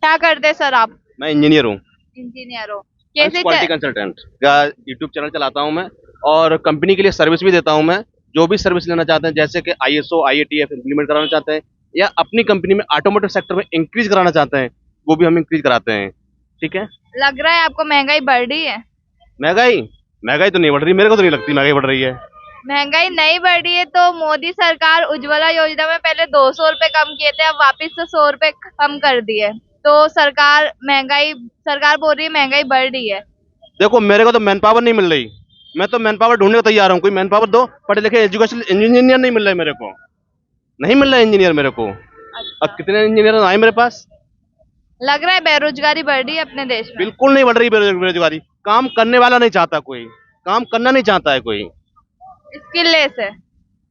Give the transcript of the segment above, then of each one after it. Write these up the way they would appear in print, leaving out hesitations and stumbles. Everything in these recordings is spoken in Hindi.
क्या करते हैं सर आप? मैं इंजीनियर हूँ। इंजीनियर हो? कैसे क्वालिटी कंसल्टेंट का यूट्यूब चैनल चलाता हूँ मैं, और कंपनी के लिए सर्विस भी देता हूँ मैं। जो भी सर्विस लेना चाहते हैं, जैसे कि ISO IATF इम्प्लीमेंट कराना चाहते हैं, या अपनी कंपनी में ऑटोमोटिव सेक्टर में इंक्रीज कराना चाहते हैं, वो भी हम इंक्रीज कराते हैं। ठीक है। लग रहा है आपको महंगाई बढ़ रही है? महंगाई महंगाई तो नहीं बढ़ रही, मेरे को तो नहीं लगती महंगाई बढ़ रही है। महंगाई नहीं बढ़ रही है तो मोदी सरकार उज्ज्वला योजना में पहले 200 रुपए कम किए थे, अब वापस से 100 रुपए कम कर दिए। तो सरकार बोल रही है महंगाई बढ़ रही है। देखो, मेरे को तो मैन पावर नहीं मिल रही। मैं तो मैन पावर ढूंढने को तैयार हूँ। कोई मैन पावर दो, पढ़े लिखे एजुकेशन इंजीनियर नहीं मिल रहा है मेरे को। नहीं मिल रहा है इंजीनियर मेरे को। अब कितने इंजीनियर आए मेरे पास। लग रहा है बेरोजगारी बढ़ रही है अपने देश में। बिल्कुल नहीं बढ़ रही बेरोजगारी। काम करने वाला नहीं चाहता कोई। काम करना नहीं चाहता है कोई। स्किललेस है।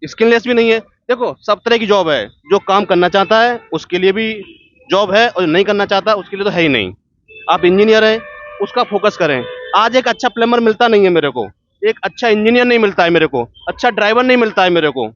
स्किललेस भी नहीं है। देखो, सब तरह की जॉब है। जो काम करना चाहता है उसके लिए भी जॉब है, और जो नहीं करना चाहता उसके लिए तो है ही नहीं। आप इंजीनियर हैं, उसका फोकस करें। आज एक अच्छा प्लम्बर मिलता नहीं है मेरे को, एक अच्छा इंजीनियर नहीं मिलता है मेरे को, अच्छा ड्राइवर नहीं मिलता है मेरे को,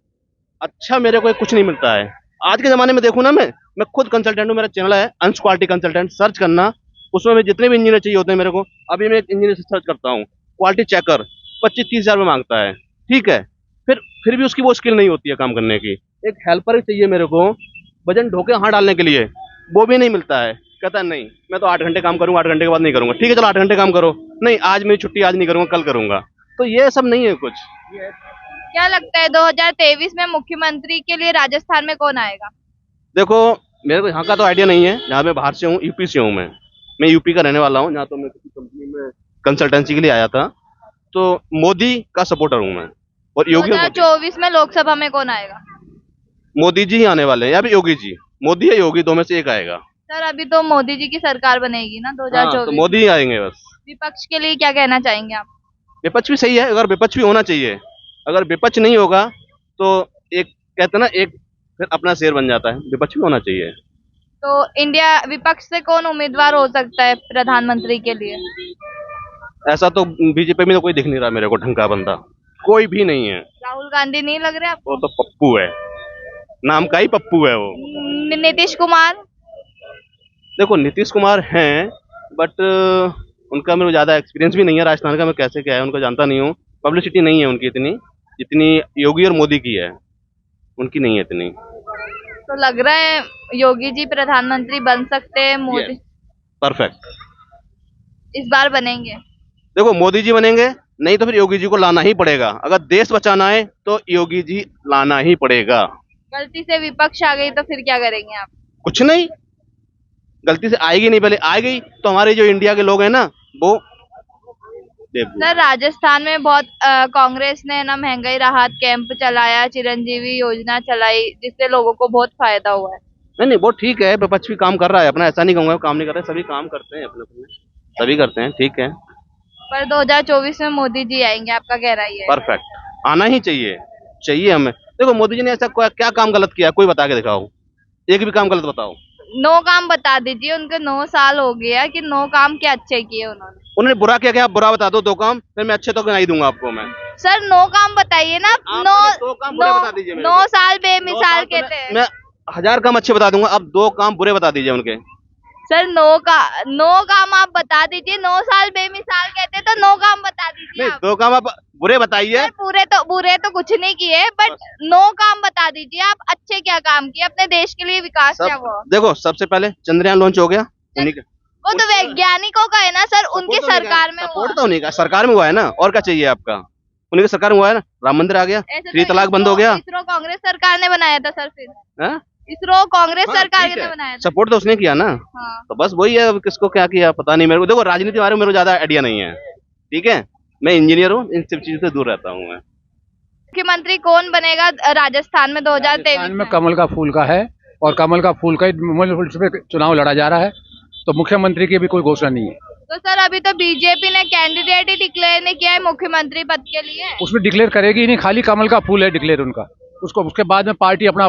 अच्छा मेरे को कुछ नहीं मिलता है। आज के जमाने में देखूं ना, मैं खुद कंसल्टेंट हूँ। मेरा चैनल है अंश क्वालिटी कंसल्टेंट, सर्च करना। उसमें मैं जितने भी इंजीनियर चाहिए होते हैं मेरे को, अभी मैं एक इंजीनियर से सर्च करता हूँ। क्वालिटी चेकर 25-30 हजार में मांगता है। ठीक है। फिर भी उसकी वो स्किल नहीं होती है काम करने की। एक हेल्पर ही चाहिए मेरे को, वजन ढोके हाथ डालने के लिए, वो भी नहीं मिलता है। कहता है नहीं, मैं तो 8 घंटे काम करूंगा, 8 घंटे के बाद नहीं करूंगा। ठीक है, चलो 8 घंटे काम करो। नहीं, आज मेरी छुट्टी, आज नहीं करूंगा, कल करूंगा। तो ये सब नहीं है कुछ। क्या लगता है 2023 में मुख्यमंत्री के लिए राजस्थान में कौन आएगा? देखो, मेरे को यहाँ का तो आइडिया नहीं है। यहाँ मैं बाहर से हूँ, यूपी से हूँ मैं यूपी का रहने वाला हूँ। यहाँ तो मैं किसी कंपनी में कंसल्टेंसी के लिए आया था। तो मोदी का सपोर्टर हूँ मैं, और योगी। 2024 में लोकसभा में कौन आएगा? मोदी जी ही आने वाले हैं, या फिर योगी जी। मोदी या योगी, दो में से एक आएगा। सर अभी तो मोदी जी की सरकार बनेगी ना हाँ, तो 2024। मोदी ही आएंगे बस। विपक्ष के लिए क्या कहना चाहेंगे आप? विपक्ष भी सही है, अगर विपक्ष भी होना चाहिए। अगर विपक्ष नहीं होगा तो एक, कहते हैं ना, एक फिर अपना शेर बन जाता है। विपक्ष भी होना चाहिए। तो इंडिया विपक्ष से कौन उम्मीदवार हो सकता है प्रधानमंत्री के लिए? ऐसा तो बीजेपी में तो कोई दिख नहीं रहा मेरे को, ढंग का बंदा कोई भी नहीं है। राहुल गांधी नहीं लग रहे आपको? वो तो पप्पू है, नाम का ही पप्पू है वो। नीतीश कुमार? देखो, नीतीश कुमार हैं, बट उनका मेरे को ज्यादा एक्सपीरियंस भी नहीं है राजस्थान का। मैं कैसे क्या है उनको जानता नहीं हूँ। पब्लिसिटी नहीं है उनकी इतनी, जितनी योगी और मोदी की है। उनकी नहीं है इतनी। तो लग रहा है योगी जी प्रधानमंत्री बन सकते हैं, मोदी परफेक्ट। इस बार बनेंगे? देखो, मोदी जी बनेंगे, नहीं तो फिर योगी जी को लाना ही पड़ेगा। अगर देश बचाना है तो योगी जी लाना ही पड़ेगा। गलती से विपक्ष आ गई तो फिर क्या करेंगे आप? कुछ नहीं, गलती से आएगी नहीं, पहले आ गई तो हमारे जो इंडिया के लोग हैं ना, वो सर राजस्थान में बहुत कांग्रेस ने ना महंगाई राहत कैंप चलाया, चिरंजीवी योजना चलाई, जिससे लोगों को बहुत फायदा हुआ है। नहीं, वो ठीक है। विपक्ष भी काम कर रहा है अपना, ऐसा नहीं कहूंगा काम नहीं कर रहे। सभी काम करते हैं अपने अपने, सभी करते हैं। ठीक है। पर 2024 में मोदी जी आएंगे, आपका कहना ही है? परफेक्ट, आना ही चाहिए। चाहिए हमें। देखो, मोदी जी ने ऐसा क्या काम गलत किया, कोई बता के दिखाओ। एक भी काम गलत बताओ। 9 काम बता दीजिए। उनके 9 साल हो गया कि 9 काम क्या अच्छे किए उन्होंने बुरा किया क्या? आप बुरा बता दो 2 काम, फिर मैं अच्छे तो गिनाई दूंगा आपको मैं। सर 9 काम बताइए ना। आप पहले 2 काम बुरे बता दीजिए मेरे 9 को। साल 9 बेमिसाल साल तो कहते हैं। मैं 1000 काम अच्छे बता दूंगा, अब 2 काम बुरे बता दीजिए उनके। सर 9 काम आप बता दीजिए। 9 साल बेमिसाल कहते हैं तो 9 काम बता दीजिए नहीं, आप। 2 काम आप बुरे बताइए। सर बुरे तो कुछ नहीं किए, बट 9 काम बता दीजिए आप अच्छे क्या काम किए, अपने देश के लिए विकास क्या हुआ। देखो, सबसे पहले चंद्रयान लॉन्च हो गया उन्हीं के। वो तो वैज्ञानिकों का है ना सर, उनकी सरकार में हुआ। सपोर्ट तो उन्हीं का सरकार में हुआ है ना, और क्या चाहिए आपका। उन्हीं की सरकार में हुआ है ना। राम मंदिर आ गया, ऐसे 3 तो तलाक बंद हो गया। इसरो कांग्रेस सरकार ने बनाया था सर। फिर हाँ? इसरो कांग्रेस हाँ, सरकार ठीक ने है। बनाया था। सपोर्ट तो उसने किया ना। हाँ। तो बस वही है, अब किसको क्या किया पता नहीं मेरे को। देखो, राजनीति के बारे में मेरे को ज्यादा आइडिया नहीं है। ठीक है, मैं इंजीनियर हूँ, इन सब चीजों से दूर रहता हूँ मैं। मुख्यमंत्री कौन बनेगा राजस्थान में 2023 में? कमल का फूल का है, और कमल का फूल का ही पे चुनाव लड़ा जा रहा है। तो मुख्यमंत्री की भी कोई घोषणा नहीं है। तो सर अभी तो बीजेपी ने कैंडिडेट ही डिक्लेयर नहीं किया है मुख्यमंत्री पद के लिए। उसमें डिक्लेयर करेगी ही नहीं, खाली कमल का फूल है डिक्लेयर उनका। उसके बाद में पार्टी अपना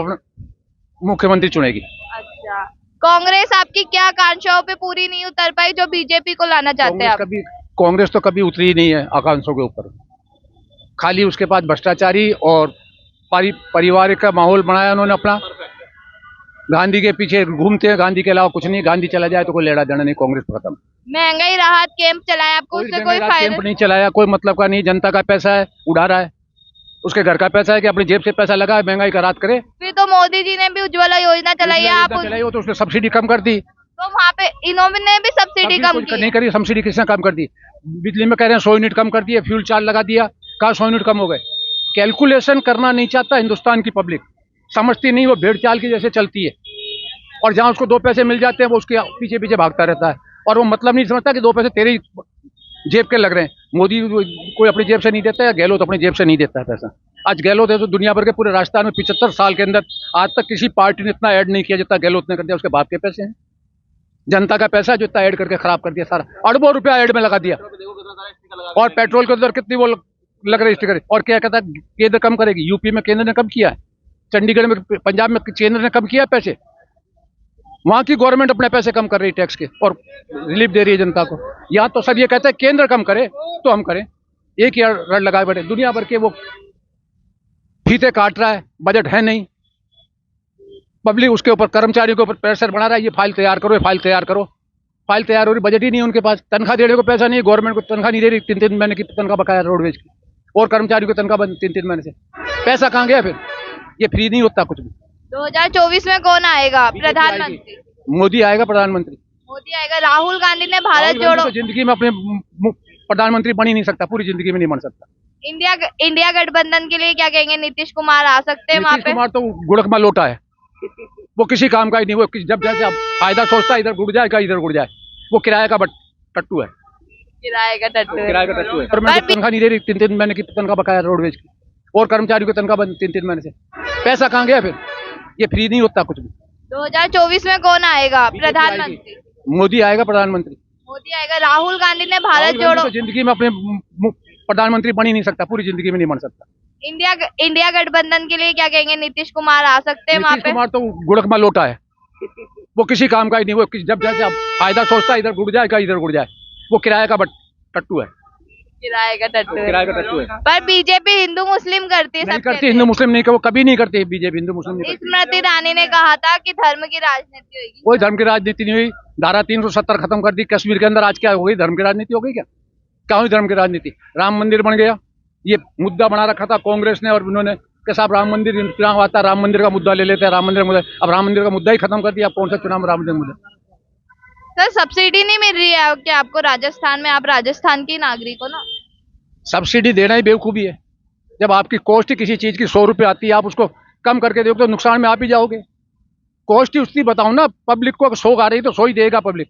मुख्यमंत्री चुनेगी। अच्छा, कांग्रेस आपकी क्या आकांक्षाओं पे पूरी नहीं उतर पाई जो बीजेपी को लाना चाहते हैं आप? कांग्रेस तो कभी उतरी ही नहीं है आकांक्षों के ऊपर। खाली उसके बाद भ्रष्टाचारी और पारिवारिक का माहौल बनाया उन्होंने अपना। गांधी के पीछे घूमते हैं, गांधी के अलावा कुछ नहीं। गांधी चला जाए तो कोई लेना देना नहीं, कांग्रेस खत्म। महंगाई राहत कैंप चलाया, आपको उससे कोई फायदा? कैंप नहीं चलाया, कोई मतलब का नहीं। जनता का पैसा है, उड़ा रहा है। उसके घर का पैसा है कि अपनी जेब से पैसा लगाए, महंगाई का रात करे। फिर तो मोदी जी ने भी उज्ज्वला योजना चलाई है, आप चलाई हो तो उसने सब्सिडी कम कर दी। तो वहाँ पे इन्होंने भी सब्सिडी कम की नहीं करी, सब्सिडी किसने कम कर दी? बिजली में कह रहे हैं 100 यूनिट कम कर दिए, फ्यूल चार्ज लगा दिया, कहाँ 100 यूनिट कम हो गए? कैलकुलेशन करना नहीं चाहता हिंदुस्तान की पब्लिक, समझती नहीं, वो भेड़ चाल की जैसे चलती है। और जहाँ उसको 2 पैसे मिल जाते हैं वो उसके पीछे पीछे भागता रहता है, और वो मतलब नहीं समझता कि 2 पैसे तेरी जेब के लग रहे हैं। मोदी कोई अपनी जेब से नहीं देता है, गहलोत अपनी जेब से नहीं देता है पैसा। आज गहलोत है तो दुनिया भर के पूरे राजस्थान में 75 साल के अंदर आज तक किसी पार्टी ने इतना ऐड नहीं किया जितना गहलोत ने कर दिया। उसके बाप के पैसे हैं, जनता का पैसा जो इतना ऐड करके खराब कर दिया, सारा अरबों रुपया ऐड में लगा दिया। और पेट्रोल के अंदर कितनी वो लग रही स्टिकर। और क्या कहता है केंद्र कम करेगी? यूपी में केंद्र ने कम किया है, चंडीगढ़ में, पंजाब में केंद्र ने कम किया पैसे। वहां की गवर्नमेंट अपने पैसे कम कर रही है टैक्स के, और रिलीफ दे रही है जनता को। यहाँ तो सब ये कहते हैं केंद्र कम करे तो हम करें, एक ही रड़ लगाए बैठे। दुनिया भर के वो फीते काट रहा है, बजट है नहीं। पब्लिक उसके ऊपर, कर्मचारियों के ऊपर प्रेशर बना रहा है, ये फाइल तैयार करो, ये फाइल तैयार करो। फाइल तैयार हो रही, बजट ही नहीं है उनके पास। तनख्वाह देने को पैसा नहीं, गवर्नमेंट को तनख्वाह नहीं दे रही, 3-3 महीने की तनख्वाह बकाया रोडवेज की, और कर्मचारियों की तनख्वाह बंद 3-3 महीने से। पैसा कहाँ गया फिर? ये फ्री नहीं होता कुछ भी। 2024 में कौन आएगा प्रधानमंत्री? मोदी आएगा प्रधानमंत्री। मोदी आएगा। राहुल गांधी ने भारत राहुल गांधी जोड़ो, तो जिंदगी में अपने प्रधानमंत्री बन ही नहीं सकता, पूरी जिंदगी में नहीं बन सकता। इंडिया गठबंधन के लिए क्या कहेंगे? नीतीश कुमार आ सकते हैं वहाँ नीतीश पे? कुमार तो गुड़कमा लोटा है, वो किसी काम का ही नहीं। वो जब जैसे फायदा सोचता है, इधर गुड़ जाए, इधर गुड़ जाए। वो किराए का टट्टू है, किराए का टट्टू है। किराए का टट्टू है। गवर्नमेंट को तनख्वाह नहीं दे रही, 3-3 महीने की तनख्वाह बकाया रोडवेज की, और कर्मचारियों की तनख्वाह बंद 3-3 महीने से। पैसा कहाँ गया फिर? ये फ्री नहीं होता कुछ भी। 2024 में कौन आएगा प्रधानमंत्री? मोदी आएगा प्रधानमंत्री। मोदी आएगा। राहुल गांधी ने भारत राहुल गांधी जोड़ो, तो जिंदगी में अपने प्रधानमंत्री बन ही नहीं सकता, पूरी जिंदगी में नहीं बन सकता। इंडिया गठबंधन के लिए क्या कहेंगे? नीतीश कुमार आ सकते हैं वहाँ नीतीश पे? कुमार तो गुड़कमा लोटा है, वो किसी काम का ही नहीं। वो जब जैसे फायदा सोचता है, इधर गुड़ जाए, इधर गुड़ जाए। वो किराए का टट्टू है, किराए का टट्टू है। किराए का टट्टू है। पर बीजेपी हिंदू मुस्लिम करती है, नहीं सबके करती, लिए। हिंदू मुस्लिम नहीं, वो कभी नहीं करती बीजेपी, हिंदू मुस्लिम नहीं करती। स्मृति ईरानी ने कहा था कि धर्म की राजनीति होगी। कोई धर्म की राजनीति नहीं हुई। धारा 370 खत्म कर दी कश्मीर के अंदर। आज क्या हो गई? धर्म की राजनीति हो गई क्या? क्या हुई धर्म की राजनीति? राम मंदिर बन गया, ये मुद्दा बना रखा था कांग्रेस ने और उन्होंने कि साहब राम मंदिर चुनाव आता है, राम मंदिर का मुद्दा ले लेते हैं, राम मंदिर का मुद्दा। अब राम मंदिर का मुद्दा ही खत्म कर दिया, अब कौन सा चुनाव में राम मंदिर मुद्दा? सर सब्सिडी नहीं मिल रही है क्या आपको राजस्थान में? आप राजस्थान की नागरिक हो ना। सब्सिडी देना ही बेवकूफ़ी है। जब आपकी कॉस्ट ही किसी चीज़ की 100 रुपये आती है, आप उसको कम करके दोगे तो नुकसान में आप ही जाओगे। कॉस्ट ही उसकी बताओ ना पब्लिक को, अगर 100 आ रही तो 100 ही देगा पब्लिक।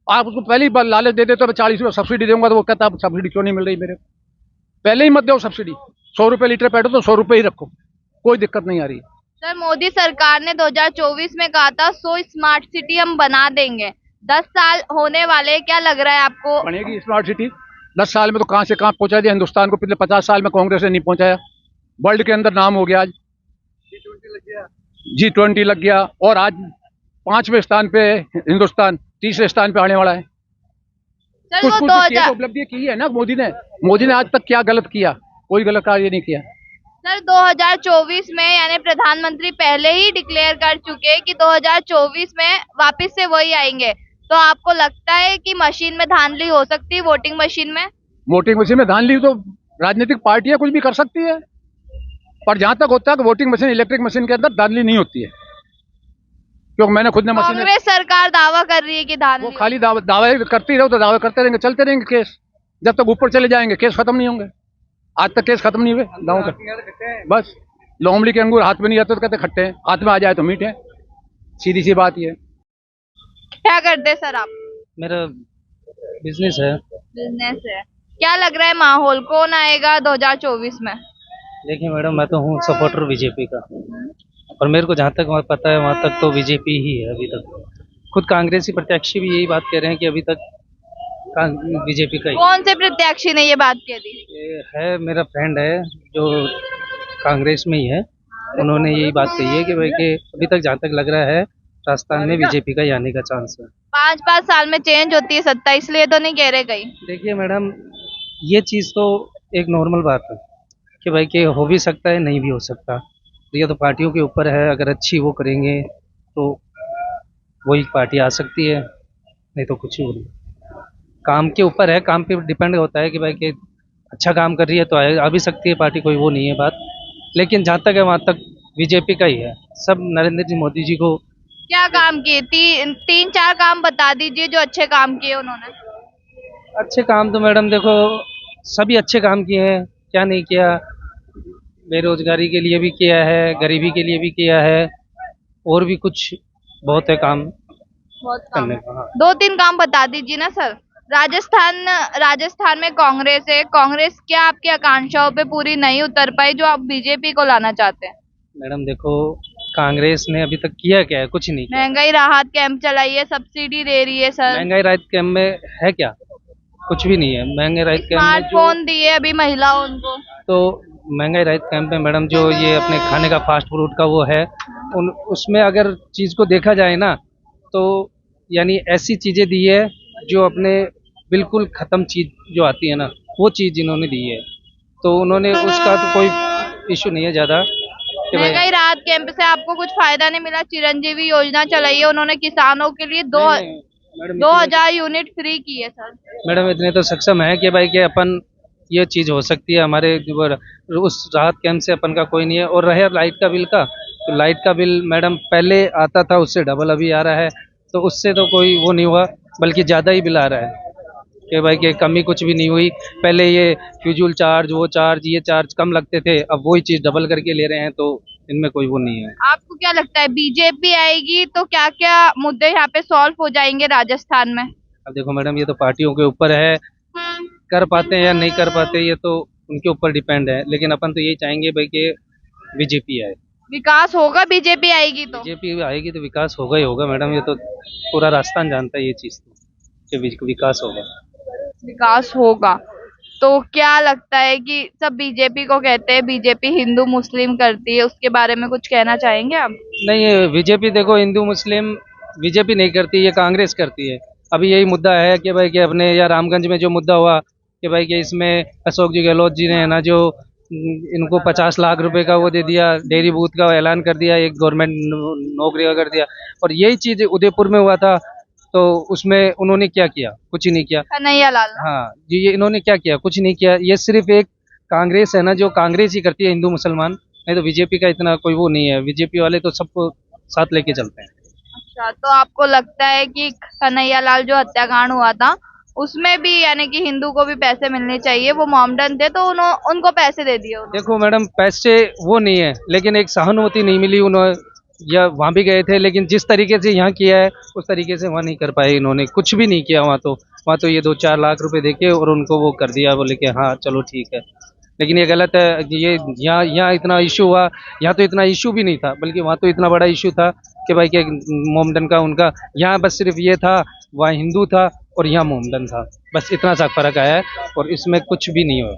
आप उसको पहले ही लालच दे देते हो, 40 रुपये सब्सिडी दूंगा, तो वो कहता है सब्सिडी क्यों नहीं मिल रही मेरे को? पहले ही मत दो सब्सिडी। 100 रुपये लीटर पेट्रोल तो 100 रुपये ही रखो, कोई दिक्कत नहीं आ रही। सर मोदी सरकार ने 2024 में कहा था 100 स्मार्ट सिटी हम बना देंगे। 10 साल होने वाले, क्या लग रहा है आपको? बनेगी स्मार्ट सिटी 10 साल में? तो कहाँ से कहाँ पहुंचा दिया हिंदुस्तान को। पिछले 50 साल में कांग्रेस ने नहीं पहुंचाया। वर्ल्ड के अंदर नाम हो गया, आज G20 लग गया, और आज 5वें स्थान पे हिंदुस्तान, 3रे स्थान पे आने वाला है। सर कुछ वो कुछ 2000 उपलब्धि की है ना मोदी ने आज तक क्या गलत किया? कोई गलत कार्य नहीं किया। सर 2024 में यानी प्रधानमंत्री पहले ही डिक्लेयर कर चुके कि 2024 में वापस से वही आएंगे। तो आपको लगता है कि मशीन में धांधली हो सकती है, वोटिंग मशीन में? वोटिंग मशीन में धांधली तो राजनीतिक पार्टियां कुछ भी कर सकती है, पर जहां तक होता है कि वोटिंग मशीन, इलेक्ट्रिक मशीन के अंदर धांधली नहीं होती है। क्योंकि मैंने खुद ने मशीन, कांग्रेस सरकार दावा कर रही है कि धांधली। वो खाली दावे करती रहो तो दावे करते रहेंगे, चलते रहेंगे केस, जब तक ऊपर चले जाएंगे केस खत्म नहीं होंगे। आज तक केस खत्म नहीं हुए गाँव का। बस लोमड़ी के अंगूर हाथ में नहीं आते तो कहते खट्टे हैं, हाथ में आ जाए तो मीठे। सीधी सी बात ये है। क्या करते हैं सर आप? मेरा बिजनेस है। बिजनेस है। क्या लग रहा है माहौल, कौन आएगा 2024 में? देखिए मैडम, मैं तो हूँ सपोर्टर बीजेपी का, और मेरे को जहाँ तक पता है वहाँ तक तो बीजेपी ही है अभी तक। खुद कांग्रेसी प्रत्याशी भी यही बात कह रहे हैं कि अभी तक बीजेपी का ही। कौन से प्रत्याशी ने ये बात कह दी? ये है, मेरा फ्रेंड है जो कांग्रेस में ही है, उन्होंने यही बात कही है कि भाई कि अभी तक जहाँ तक लग रहा है राजस्थान में बीजेपी का ही आने का चांस है। 5-5 साल में चेंज होती है सत्ता, इसलिए तो नहीं कह रहे कहीं। देखिए मैडम, ये चीज़ तो एक नॉर्मल बात है कि भाई कि हो भी सकता है, नहीं भी हो सकता। ये तो पार्टियों के ऊपर है, अगर अच्छी वो करेंगे तो वही पार्टी आ सकती है, नहीं तो कुछ ही नहीं। काम के ऊपर है, काम पे डिपेंड होता है कि भाई कि अच्छा काम कर रही है तो आ भी सकती है पार्टी, कोई वो नहीं है बात। लेकिन जहाँ तक है वहाँ तक बीजेपी का ही है, सब नरेंद्र जी मोदी जी को। क्या काम किए? तीन चार काम बता दीजिए जो अच्छे काम किए उन्होंने। अच्छे काम तो मैडम देखो सभी अच्छे काम किए हैं, क्या नहीं किया। बेरोजगारी के लिए भी किया है, गरीबी के लिए भी किया है, और भी कुछ बहुत है काम बहुत काम करने है। का। हाँ। दो तीन काम बता दीजिए ना सर। राजस्थान राजस्थान में कांग्रेस है, कांग्रेस क्या आपकी आकांक्षाओं पे पूरी नहीं उतर पाई जो आप बीजेपी को लाना चाहते हैं? मैडम देखो कांग्रेस ने अभी तक किया क्या है, कुछ नहीं किया। महंगाई राहत कैंप चलाई है, सब्सिडी दे रही है सर, महंगाई राहत कैंप में है क्या, कुछ भी नहीं है महंगाई राहत कैंप में। जो स्मार्टफोन दिए अभी महिलाओं को। तो महंगाई राहत कैंप में मैडम जो ये अपने खाने का फास्ट फूड का वो है, उसमें अगर चीज़ को देखा जाए ना तो यानी ऐसी चीज़ें दी है जो अपने बिल्कुल ख़त्म चीज़ जो आती है ना वो चीज़ इन्होंने दी है, तो उन्होंने उसका तो कोई इशू नहीं है ज़्यादा कि भाई। महंगाई राहत कैंप से आपको कुछ फायदा नहीं मिला? चिरंजीवी योजना चलाई है उन्होंने किसानों के लिए, नहीं, मैडम 2000 यूनिट फ्री की है सर। मैडम इतने तो सक्षम है कि भाई कि अपन ये चीज़ हो सकती है हमारे उस राहत कैंप से अपन का कोई नहीं है। और रहे लाइट का बिल का, तो लाइट का बिल मैडम पहले आता था उससे डबल अभी आ रहा है, तो उससे तो कोई वो नहीं हुआ, बल्कि ज़्यादा ही बिल आ रहा है कि भाई कि कमी कुछ भी नहीं हुई। पहले ये फ्यूजुल चार्ज वो चार्ज ये चार्ज कम लगते थे, अब वही चीज़ डबल करके ले रहे हैं, तो इनमें कोई वो नहीं है। आपको क्या लगता है बीजेपी आएगी तो क्या क्या मुद्दे यहाँ पे सॉल्व हो जाएंगे राजस्थान में? अब देखो मैडम ये तो पार्टियों के ऊपर है, कर पाते हैं या नहीं कर पाते ये तो उनके ऊपर डिपेंड है, लेकिन अपन तो यही चाहेंगे भाई कि बीजेपी आए। विकास होगा बीजेपी आएगी तो? बीजेपी आएगी तो विकास होगा ही होगा मैडम, ये तो पूरा राजस्थान जानता है ये चीज़ तो कि विकास होगा। विकास होगा तो क्या लगता है कि सब बीजेपी को कहते हैं, बीजेपी हिंदू मुस्लिम करती है, उसके बारे में कुछ कहना चाहेंगे आप? नहीं बीजेपी देखो हिंदू मुस्लिम बीजेपी नहीं करती, ये कांग्रेस करती है। अभी यही मुद्दा है कि भाई कि अपने या रामगंज में जो मुद्दा हुआ कि भाई कि इसमें अशोक जी गहलोत जी ने है ना जो इनको 50 लाख रुपए का वो दे दिया, डेयरी बूथ का ऐलान कर दिया, एक गवर्नमेंट नौकरी का कर दिया। और यही चीज़ उदयपुर में हुआ था, तो उसमें उन्होंने क्या किया, कुछ ही नहीं किया। कन्हैया लाल। हाँ जी, ये इन्होंने क्या किया, कुछ नहीं किया। ये सिर्फ एक कांग्रेस है ना जो कांग्रेस ही करती है हिंदू मुसलमान, नहीं तो बीजेपी का इतना कोई वो नहीं है। बीजेपी वाले तो सबको साथ लेके चलते हैं। अच्छा, तो आपको लगता है कि कन्हैया लाल जो हत्याकांड हुआ था उसमें भी यानी कि हिंदू को भी पैसे मिलने चाहिए, वो मोमडन थे तो उनको पैसे दे दिए उन्होंने। देखो मैडम पैसे वो नहीं है, लेकिन एक सहानुभूति नहीं मिली उन्होंने, या वहाँ भी गए थे लेकिन जिस तरीके से यहाँ किया है उस तरीके से वहाँ नहीं कर पाए, इन्होंने कुछ भी नहीं किया वहाँ तो ये 2-4 लाख रुपए देके और उनको वो कर दिया, बोले कि हाँ चलो ठीक है। लेकिन ये गलत है। ये यहाँ इतना इशू हुआ, यहाँ तो इतना इशू भी नहीं था, बल्कि वहाँ तो इतना बड़ा इशू था कि भाई कि मोमडन का उनका, यहाँ बस सिर्फ ये था, वहाँ हिंदू था और यहाँ मोमडन था, बस इतना सा फर्क आया है और इसमें कुछ भी नहीं हुआ।